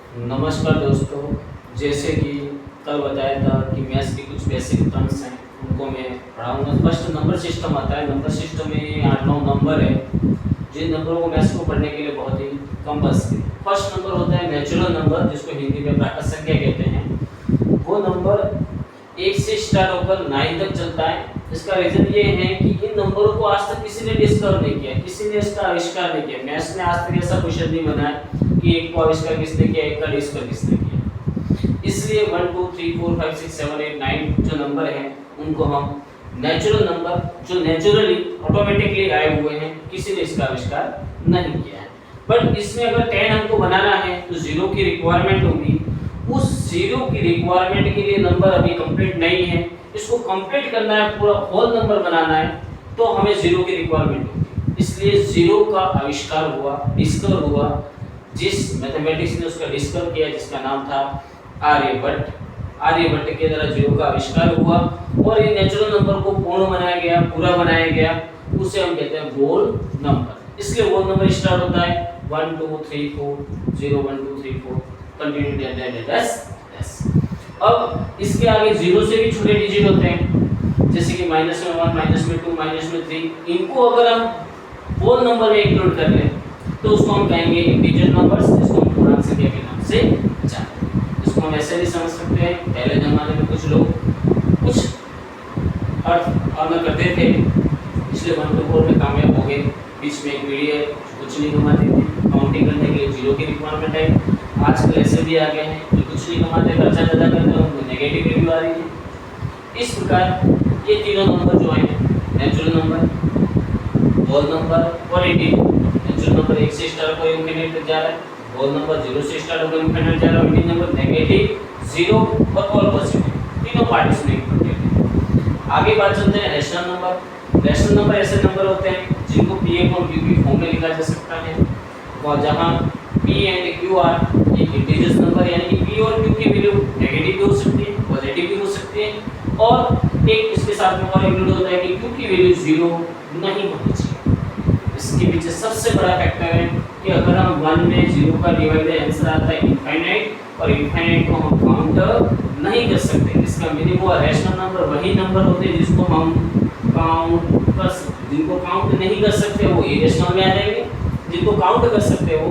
नमस्कार दोस्तों। जैसे कि कल बताया था कि मैथ्स की कुछ बेसिक टर्म्स हैं, उनको मैं पढ़ाऊंगा। फर्स्ट नंबर सिस्टम आता है। नंबर सिस्टम में 8-9 नंबर है, जिन नंबरों को मैथ्स को पढ़ने के लिए बहुत ही कम बचते हैं। फर्स्ट नंबर होता है नेचुरल नंबर, जिसको हिंदी में प्राकृत संख्या कहते हैं। वो नंबर 1 से स्टार्ट होकर 9 तक चलता है। इसका रीजन ये है कि इन नंबरों को आज तक किसी ने डिस्कवर नहीं किया, किसी ने इसका आविष्कार नहीं किया। मैथ्स में आज तक ऐसा क्वेश्चन नहीं बना है कि एक को आविष्कार किसने किया, एक का आविष्कार किसने किया। इसलिए 1 2 3 4 5 6 7 8 9 जो नंबर हैं, उनको हम नेचुरल नंबर, जो नेचुरली ऑटोमेटिकली आए हुए हैं, किसी ने इसका आविष्कार नहीं किया है। बट इसमें अगर 10 हमको बनाना है तो जीरो की रिक्वायरमेंट होगी। उस जीरो की रिक्वायरमेंट के लिए नंबर अभी कंप्लीट नहीं है, इसको कंप्लीट करना है, पूरा होल नंबर बनाना है, तो हमें जीरो की रिक्वायरमेंट होगी। इसलिए जीरो का आविष्कार हुआ, डिस्कवर हुआ, जिस मैथमेटिक्स ने उसका डिस्कवर किया, जिसका नाम था आर्यभट्ट। आर्यभट्ट के द्वारा जीरो का आविष्कार हुआ और ये नेचुरल नंबर को पूर्ण बनाया गया, पूरा बनाया गया। उसे हम कहते हैं होल नंबर। इसलिए होल नंबर स्टार्ट होता है 1 2 3 4 0 1 2 3 4 कंटिन्यू दस। अब इसके आगे जीरो से भी छोटे डिजिट होते हैं, जैसे कि -1 -2 -3। इनको अगर हम होल नंबर में इंक्लूड कर लें तो उसको हम कहेंगे इंटीजर नंबर्स, जिसको हम पूर्णांक संख्या के नाम से जानते हैं। इसको हम ऐसे भी समझ सकते हैं, पहले जमाने में कुछ लोग कुछ अर्थ और करते थे, इसलिए 1 2 4 में कामयाब हो गए। बीच में एक पीढ़ी है कुछ नहीं कमाते थे, काउंटिंग करने के लिए जीरो की रिक्वायरमेंट है। आजकल ऐसे भी आ गए हैं जो कुछ नहीं कमाते, खर्चा ज़्यादा करते हैं, उनको नेगेटिव वैल्यू आ रही है। इस प्रकार ये तीनों नंबर जो हैं, नेचुरल नंबर, होल नंबर और इंटीजर। नेचुरल नंबर 1 से स्टार्ट होकर इंफिनिट तक जा रहा है, होल नंबर 0 से स्टार्ट होकर इंफिनिट जा रहा है, इंटीजर नंबर नेगेटिव, जीरो और ऑल पॉजिटिव, तीनों पार्ट इसमें इंक्लूडेड है। आगे बात चलते हैं रैशनल नंबर। रैशनल नंबर ऐसे नंबर होते हैं जिनको P और Q की फॉर्म में लिखा जा सकता है, और जहां P एंड Q आर एक इंटीजर्स नंबर, यानी कि P और Q की वैल्यू नेगेटिव भी हो सकती है, पॉजिटिव भी हो सकती है, और एक इसके साथ में और इंक्लूड होता है कि Q की वैल्यू 0 नहीं होनी चाहिए। इसके पीछे सबसे बड़ा फैक्टर है कि अगर हम 1 में 0 का डिवाइडेड आंसर आता है इनफाइनाइट, और इनफाइनाइट को हम काउंट नहीं कर सकते। इसका मीनिंग हुआ रैशनल नंबर वही नंबर होते हैं जिसको हम काउंट कर सकते। जिनको काउंट नहीं कर सकते वो इरेशनल में आ जाएंगे, जिनको काउंट कर सकते वो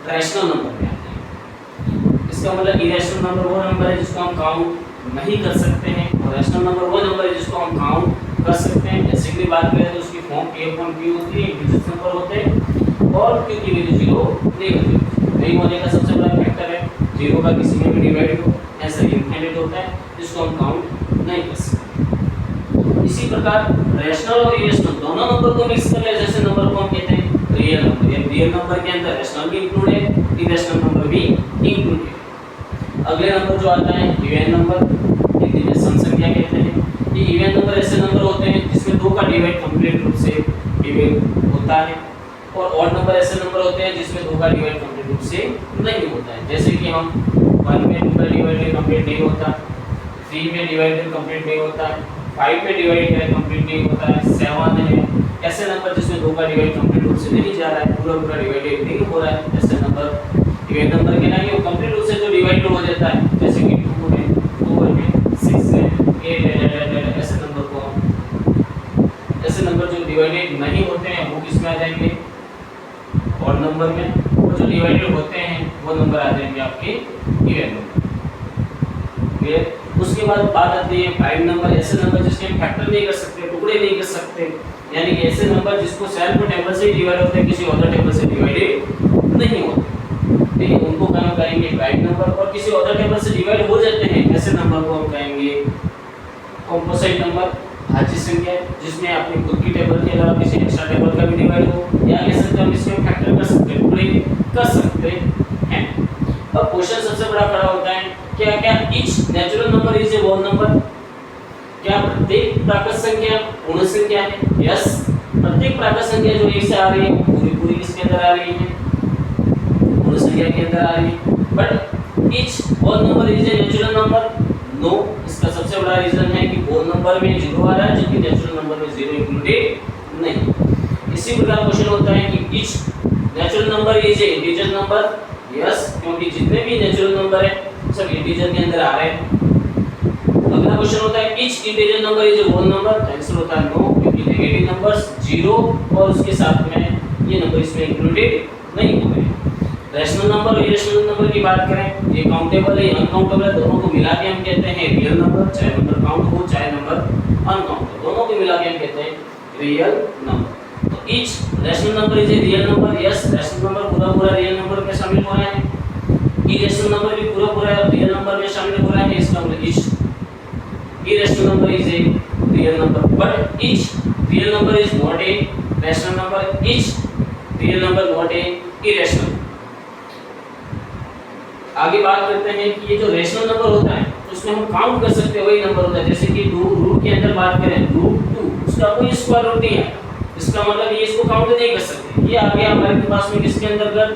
रैशनल नंबर में आ जाएंगे। इसका मतलब इरेशनल नंबर वो नंबर है जिसको हम काउंट नहीं कर सकते हैं, और रैशनल नंबर वो नंबर है जिसको हम काउंट कर सकते हैं। जैसे कि बात करें तो उसकी फॉर्म P/Q होती है, इंटीजर्स नंबर होते हैं, और Q की वैल्यू 0 नहीं होने का सबसे बड़ा फैक्टर है 0 का किसी में भी डिवाइड हो, ऐसा इनफाइनाइट होता है जिसको हम काउंट नहीं कर सकते। इसी प्रकार रैशनल और इरेशनल दोनों नंबर को मिक्स कर ले, जैसे नंबर को हम कहते हैं रियल नंबर। ये रियल नंबर के अंदर रैशनल भी इंक्लूड है, इरेशनल नंबर भी इंक्लूड है। अगले नंबर जो आता है इवन नंबर, हिंदी में सम संख्या कहते हैं। ये इवन नंबर ऐसे नंबर होते हैं जिसमें 2 का डिवाइड कंप्लीट रूप से डिवाइड होता है, और ऑड नंबर ऐसे नंबर होते हैं जिसमें 2 का डिवाइड कंप्लीट रूप से नहीं होता है। जैसे कि हम 1 में 2 का डिवाइड कंप्लीट नहीं होता, 3 में डिवाइड कंप्लीट नहीं होता है, 5 में डिवाइड कंप्लीट नहीं होता है, 7 है। ऐसे नंबर जिसमें 2 का डिवाइड कंप्लीट रूप से नहीं जा रहा है, पूरा डिवाइडेड नहीं हो रहा है, ऐसे नंबर इवन नंबर के नहीं, वो कंप्लीट रूप से जो डिवाइड हो जाता है, जैसे कि 2 है, 4 है, 6 है, 8 है, ऐसे नंबर को, ऐसे नंबर जो डिवाइडेड नहीं होते हैं वो किस में आ जाएंगे, ऑड नंबर में, और जो डिवाइडेड होते हैं वो नंबर आ जाएंगे आपके इवन नंबर। उसके बाद बात आती है प्राइम नंबर। ऐसे नंबर जिसके हम फैक्टर नहीं कर सकते, टुकड़े नहीं कर सकते, यानी कि ऐसे नंबर जिसको सेल्फ टेबल से डिवाइड होते हैं, किसी अदर टेबल से डिवाइडेड नहीं होते, ठीक है, उनको हम कहेंगे प्राइम नंबर। और किसी अदर टेबल से डिवाइड हो जाते हैं ऐसे नंबर को हम कहेंगे कंपोजिट नंबर, भाज्य संख्या, जिसमें अपनी खुद की टेबल के अलावा किसी एक्स्ट्रा टेबल का भी डिवाइड हो, या कह सकते हैं हम इसमें फैक्टर कर सकते हैं, टुकड़े कर सकते हैं। अब क्वेश्चन सबसे बड़ा खड़ा होता है, क्या each natural number is a whole number? क्या प्रत्येक प्राकृत संख्या पूर्ण संख्या है? यस, प्रत्येक प्राकृत संख्या जो 1 से आ रही है पूरी किसके अंदर आ रही है, पूर्ण संख्या के अंदर आ रही है। But each whole number is a natural number? No. इसका सबसे बड़ा रीजन है कि होल नंबर में 0 आ रहा है, जबकि नेचुरल नंबर में 0 इंक्लूडेड नहीं। इसी प्रकार क्वेश्चन होता है कि each natural number is a integer number? Yes, क्योंकि जितने भी नेचुरल नंबर है सब इंटीजर के अंदर आ रहे हैं। अगला क्वेश्चन होता है each integer number is a whole number, answer होता है नो, क्योंकि नेगेटिव नंबर्स 0 और उसके साथ में ये नंबर इसमें इंक्लूडेड नहीं होंगे। रैशनल नंबर और इरेशनल नंबर की बात करें, ये काउंटेबल है, अनकाउंटेबल है, दोनों को मिला के हम कहते हैं रियल नंबर, चाहे नंबर काउंट हो चाहे नंबर अनकाउंट हो, दोनों को मिला के हम कहते हैं रियल नंबर। तो each rational number is a real number, yes, rational number पूरा रियल नंबर में शामिल हो रहा है, इरेशनल नंबर भी पूरा रियल नंबर में शामिल हो रहा है, इसका मतलब each irrational number is a real number, but each real number is not a rational number, each real number not a irrational। आगे बात करते हैं कि ये जो रेशनल नंबर होता है उसमें हम काउंट कर सकते हैं, वही नंबर होता है, जैसे कि रूट के अंदर बात करें √2, उसका कोई स्क्वायर रूट नहीं है, इसका मतलब ये इसको काउंट नहीं कर सकते, ये आ गया हमारे पास में किसके अंतर्गत,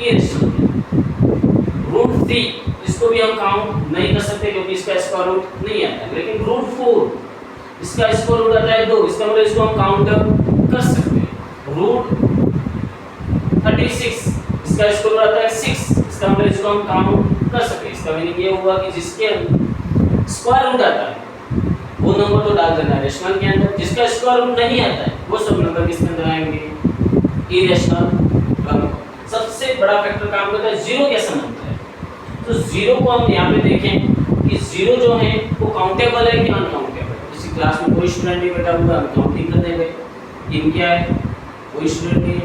इरेशनल। √3 इसको भी हम काउंट नहीं कर सकते क्योंकि इसका स्क्वायर रूट नहीं आता है, लेकिन √4 इसका स्क्वायर रूट आता है 2, इसका मतलब इसको हम काउंट कर सकते हैं। √36 इसका स्क्वायर रूट आता है 6, इसका मतलब इसको हम काउंट कर सकते हैं, इसका मीनिंग ये हुआ कि जिसके स्क्वायर रूट आता है वो नंबर तो डाल देना है रेशनल के अंदर, जिसका स्क्वायर रूट नहीं आता है वो सब नंबर किसके अंदर आएंगे, इरेशनल नंबर। सबसे बड़ा फैक्टर काम करता है जीरो कैसा बनता है, तो जीरो को हम यहाँ पे देखें कि जीरो जो है वो काउंटेबल है कि अनकाउंटेबल। किसी क्लास में कोई स्टूडेंट नहीं बैठा हुआ, हम काउंटिंग कर देंगे, इन क्या है, कोई स्टूडेंट नहीं है,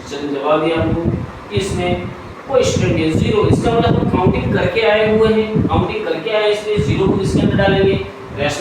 चलिए जवाब दिया आपको कि इसमें कोई स्टूडेंट नहीं है, जीरो, इसका मतलब हम काउंटिंग करके आए हुए हैं, काउंटिंग करके आए इसलिए जीरो को इसके अंदर डालेंगे। रैशनल